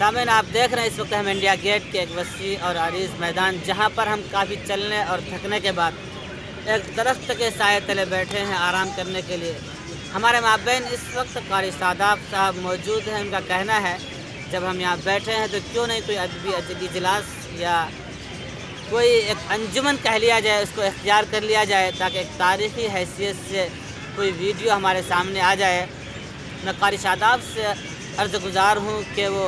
सामने आप देख रहे हैं इस वक्त हम इंडिया गेट के एक वसी और अरीज़ मैदान, जहां पर हम काफ़ी चलने और थकने के बाद एक दरख्त के साए तले बैठे हैं आराम करने के लिए। हमारे माबैन इस वक्त कारी सादाब साहब मौजूद हैं। उनका कहना है जब हम यहाँ बैठे हैं तो क्यों नहीं कोई अदबी इजलास या कोई एक अंजुमन कह लिया जाए, उसको इख्तियार कर लिया जाए ताकि एक तारीख़ी हैसियत से कोई वीडियो हमारे सामने आ जाए। मैं कारी सादाब से अर्ज़ गुज़ार हूँ कि वो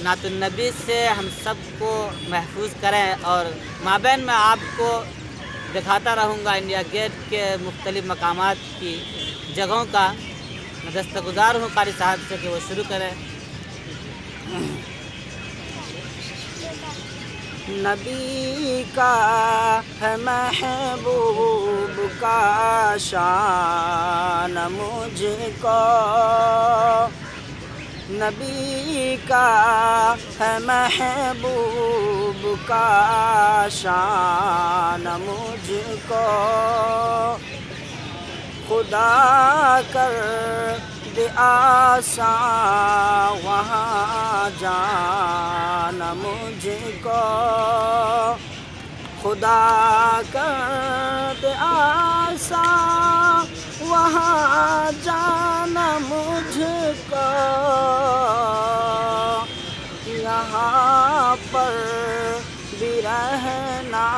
नातुन नबी से हम सबको महफूज करें और माबैन में आपको दिखाता रहूँगा इंडिया गेट के मुख्तलिफ़ मकामात की जगहों का। मैं दस्तगुज़ार हूँ कारी साहब से कि वो शुरू करें। नबी का है महबूब का शान मुझको, नबी का है महबूब का शान मुझको, खुदा कर दे आसान वहाँ जान मुझको, खुदा कर दे आसान वहाँ जाना मुझको। यहाँ पर भी रहना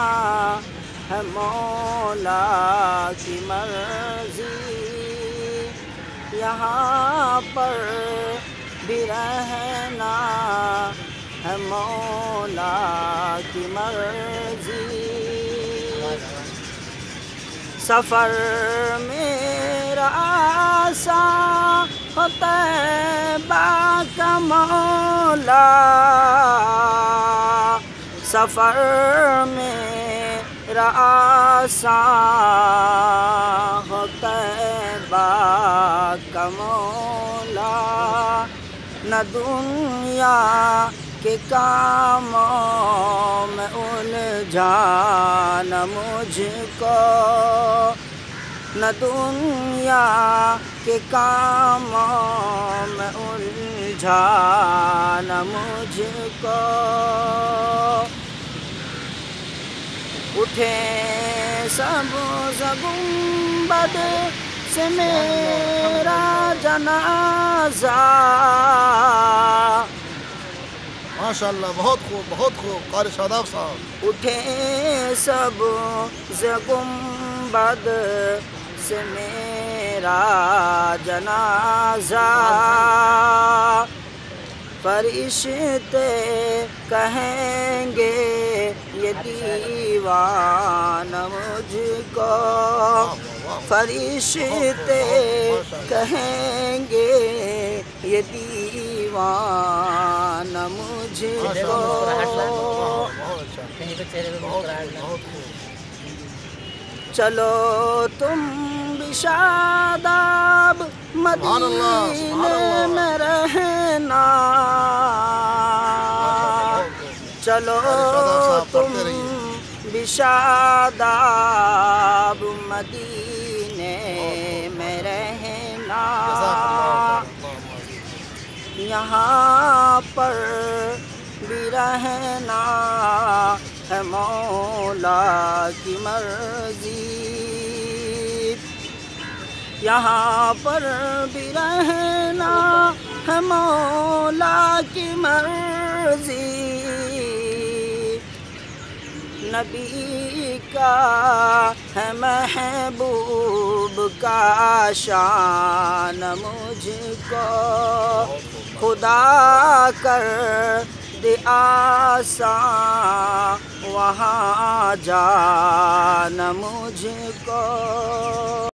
है मौला की मर्ज़ी, यहाँ पर भी रहना है मौला की मर्ज़ी। सफ़र मेरा आसान हो तैबा का मौला, सफ़र मेरा आसान हो तैबा का मौला, न दुनिया के कामों में उलझाना मुझको, न दुनिया के कामों में उलझाना मुझको। उठे सबूज़ गुंबद से मेरा जनाजा, माशाअल्लाह, बहुत खूब कारी सादाब साहब। उठे सबूज़ गुंबद से मेरा जनाजा, फरिश्ते कहेंगे ये दीवाना मुझको, फरिश्ते कहेंगे ये दीवाना मुझको। चलो तुम भी शादाब मदीने में रहना, चलो तुम भी शादाब मदीने में रहना, यहाँ पर भी रहना है मौला की मर्ज़ी, यहाँ पर भी रहना है मौला की मर्ज़ी। नबी का है महबूब का शान मुझको, खुदा कर दे आसान वहाँ जाना मुझको।